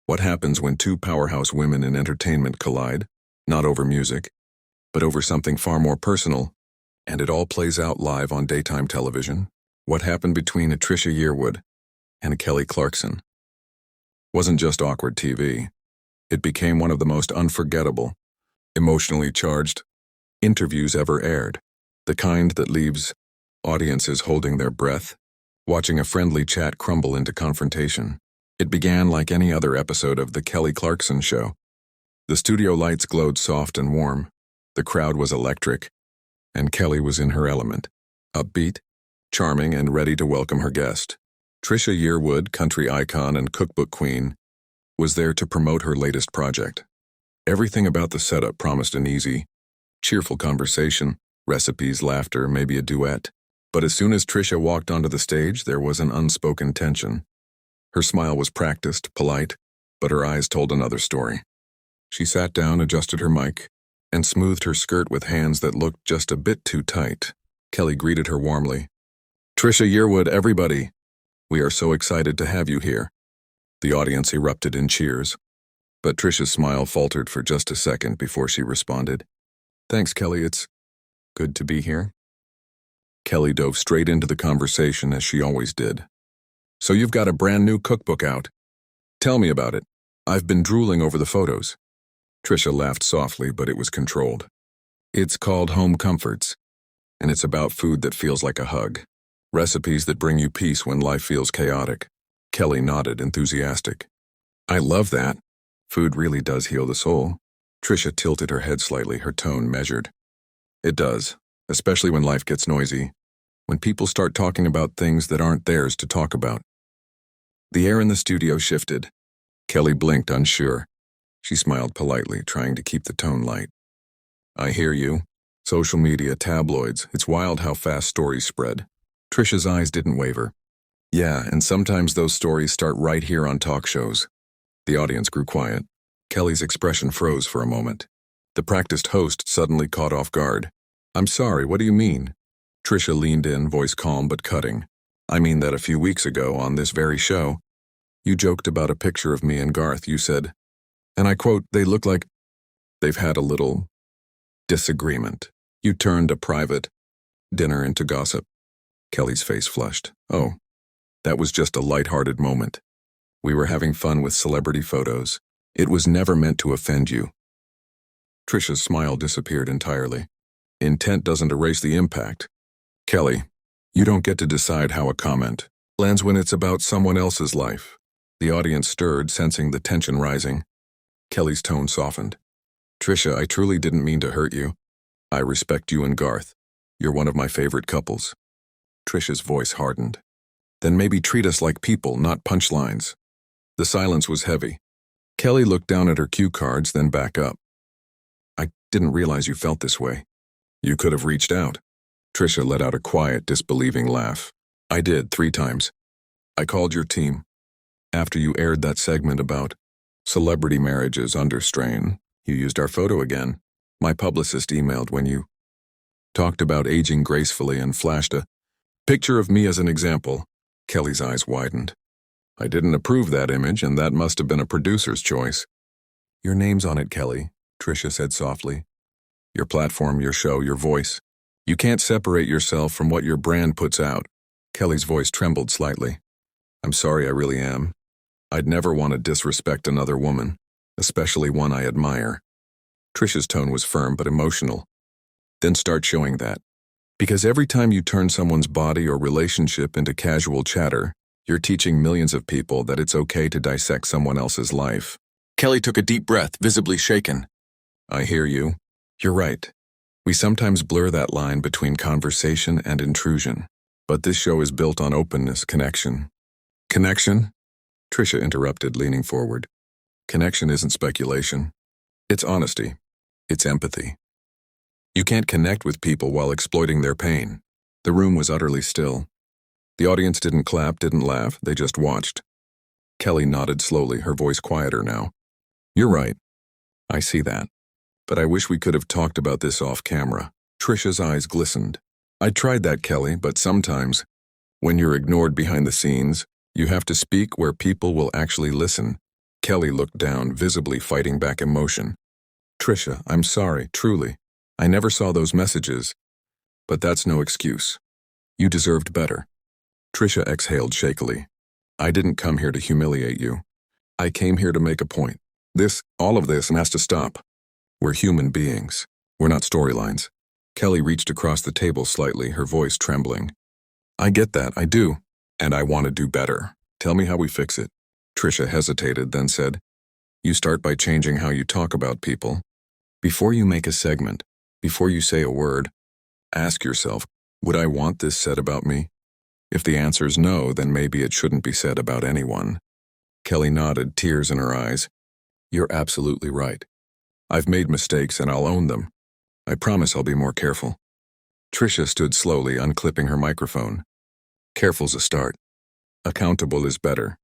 What happens when two powerhouse women in entertainment collide? Not over music, but over something far more personal, and it all plays out live on daytime television. What happened between Trisha Yearwood and Kelly Clarkson wasn't just awkward TV. It became one of the most unforgettable, emotionally charged interviews ever aired, the kind that leaves audiences holding their breath, watching a friendly chat crumble into confrontation. It began like any other episode of The Kelly Clarkson Show. The studio lights glowed soft and warm, the crowd was electric, and Kelly was in her element, upbeat, charming, and ready to welcome her guest. Trisha Yearwood, country icon and cookbook queen, was there to promote her latest project. Everything about the setup promised an easy, cheerful conversation, recipes, laughter, maybe a duet. But as soon as Trisha walked onto the stage, there was an unspoken tension. Her smile was practiced, polite, but her eyes told another story. She sat down, adjusted her mic, and smoothed her skirt with hands that looked just a bit too tight. Kelly greeted her warmly. "Trisha Yearwood, everybody! We are so excited to have you here." The audience erupted in cheers, but Trisha's smile faltered for just a second before she responded. "Thanks, Kelly, it's good to be here." Kelly dove straight into the conversation as she always did. "So you've got a brand new cookbook out. Tell me about it. I've been drooling over the photos." Trisha laughed softly, but it was controlled. "It's called Home Comforts, and it's about food that feels like a hug. Recipes that bring you peace when life feels chaotic." Kelly nodded, enthusiastic. "I love that. Food really does heal the soul." Trisha tilted her head slightly, her tone measured. "It does, especially when life gets noisy, when people start talking about things that aren't theirs to talk about." The air in the studio shifted. Kelly blinked, unsure. She smiled politely, trying to keep the tone light. "I hear you. Social media, tabloids, it's wild how fast stories spread." Trisha's eyes didn't waver. "Yeah, and sometimes those stories start right here on talk shows." The audience grew quiet. Kelly's expression froze for a moment. The practiced host suddenly caught off guard. "I'm sorry, what do you mean?" Trisha leaned in, voice calm but cutting. "I mean that a few weeks ago, on this very show, you joked about a picture of me and Garth. You said, and I quote, 'They look like they've had a little disagreement.' You turned a private dinner into gossip." Kelly's face flushed. "Oh, that was just a light-hearted moment. We were having fun with celebrity photos. It was never meant to offend you." Trisha's smile disappeared entirely. "Intent doesn't erase the impact. Kelly, you don't get to decide how a comment lands when it's about someone else's life." The audience stirred, sensing the tension rising. Kelly's tone softened. "Trisha, I truly didn't mean to hurt you. I respect you and Garth. You're one of my favorite couples." Trisha's voice hardened. "Then maybe treat us like people, not punchlines." The silence was heavy. Kelly looked down at her cue cards, then back up. "I didn't realize you felt this way." "You could have reached out." Trisha let out a quiet, disbelieving laugh. "I did, 3 times. I called your team. After you aired that segment about celebrity marriages under strain, you used our photo again. My publicist emailed when you talked about aging gracefully and flashed a picture of me as an example." Kelly's eyes widened. "I didn't approve that image, and that must have been a producer's choice." "Your name's on it, Kelly," Trisha said softly. "Your platform, your show, your voice. You can't separate yourself from what your brand puts out." Kelly's voice trembled slightly. "I'm sorry, I really am. I'd never want to disrespect another woman, especially one I admire." Trisha's tone was firm but emotional. "Then start showing that. Because every time you turn someone's body or relationship into casual chatter, you're teaching millions of people that it's okay to dissect someone else's life." Kelly took a deep breath, visibly shaken. "I hear you. You're right. We sometimes blur that line between conversation and intrusion. But this show is built on openness, connection." "Connection?" Trisha interrupted, leaning forward. "Connection isn't speculation. It's honesty. It's empathy. You can't connect with people while exploiting their pain." The room was utterly still. The audience didn't clap, didn't laugh, they just watched. Kelly nodded slowly, her voice quieter now. "You're right. I see that. But I wish we could have talked about this off camera." Trisha's eyes glistened. "I tried that, Kelly, but sometimes, when you're ignored behind the scenes, you have to speak where people will actually listen." Kelly looked down, visibly fighting back emotion. Trisha, I'm sorry, truly. I never saw those messages. But that's no excuse. You deserved better. Trisha exhaled shakily. I didn't come here to humiliate you. I came here to make a point. All of this has to stop. We're human beings. We're not storylines. Kelly reached across the table slightly, her voice trembling. I get that, I do. And I want to do better. Tell me how we fix it. Trisha hesitated, then said, You start by changing how you talk about people. Before you make a segment, before you say a word, ask yourself, would I want this said about me? If the answer's no, then maybe it shouldn't be said about anyone. Kelly nodded, tears in her eyes. You're absolutely right. I've made mistakes and I'll own them. I promise I'll be more careful. Trisha stood slowly, unclipping her microphone. Careful's a start. Accountable is better.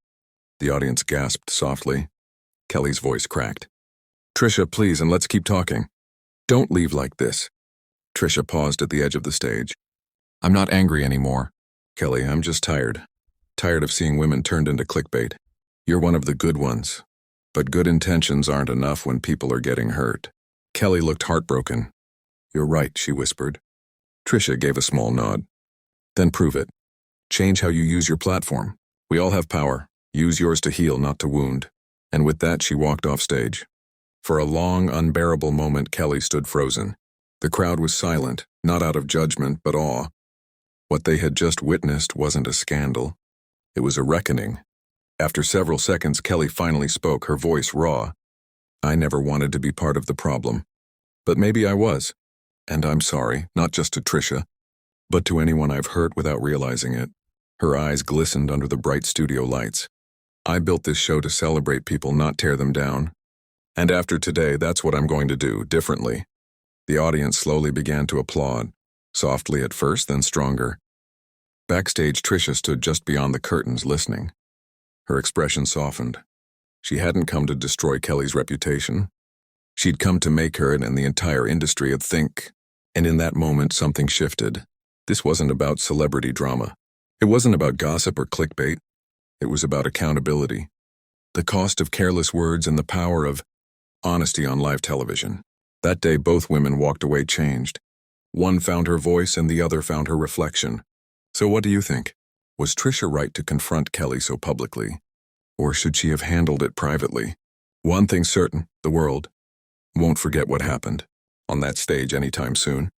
The audience gasped softly. Kelly's voice cracked. Trisha, please, and let's keep talking. Don't leave like this. Trisha paused at the edge of the stage. I'm not angry anymore. Kelly, I'm just tired. Tired of seeing women turned into clickbait. You're one of the good ones. But good intentions aren't enough when people are getting hurt. Kelly looked heartbroken. You're right, she whispered. Trisha gave a small nod. Then prove it. Change how you use your platform. We all have power. Use yours to heal, not to wound. And with that, she walked off stage. For a long, unbearable moment, Kelly stood frozen. The crowd was silent, not out of judgment, but awe. What they had just witnessed wasn't a scandal. It was a reckoning. After several seconds, Kelly finally spoke, her voice raw. I never wanted to be part of the problem. But maybe I was. And I'm sorry, not just to Trisha, but to anyone I've hurt without realizing it. Her eyes glistened under the bright studio lights. I built this show to celebrate people, not tear them down. And after today, that's what I'm going to do, differently. The audience slowly began to applaud, softly at first, then stronger. Backstage, Trisha stood just beyond the curtains, listening. Her expression softened. She hadn't come to destroy Kelly's reputation. She'd come to make her and the entire industry a think. And in that moment, something shifted. This wasn't about celebrity drama. It wasn't about gossip or clickbait. It was about accountability. The cost of careless words and the power of honesty on live television. That day, both women walked away changed. One found her voice and the other found her reflection. So what do you think? Was Trisha right to confront Kelly so publicly? Or should she have handled it privately? One thing's certain, the world won't forget what happened on that stage anytime soon.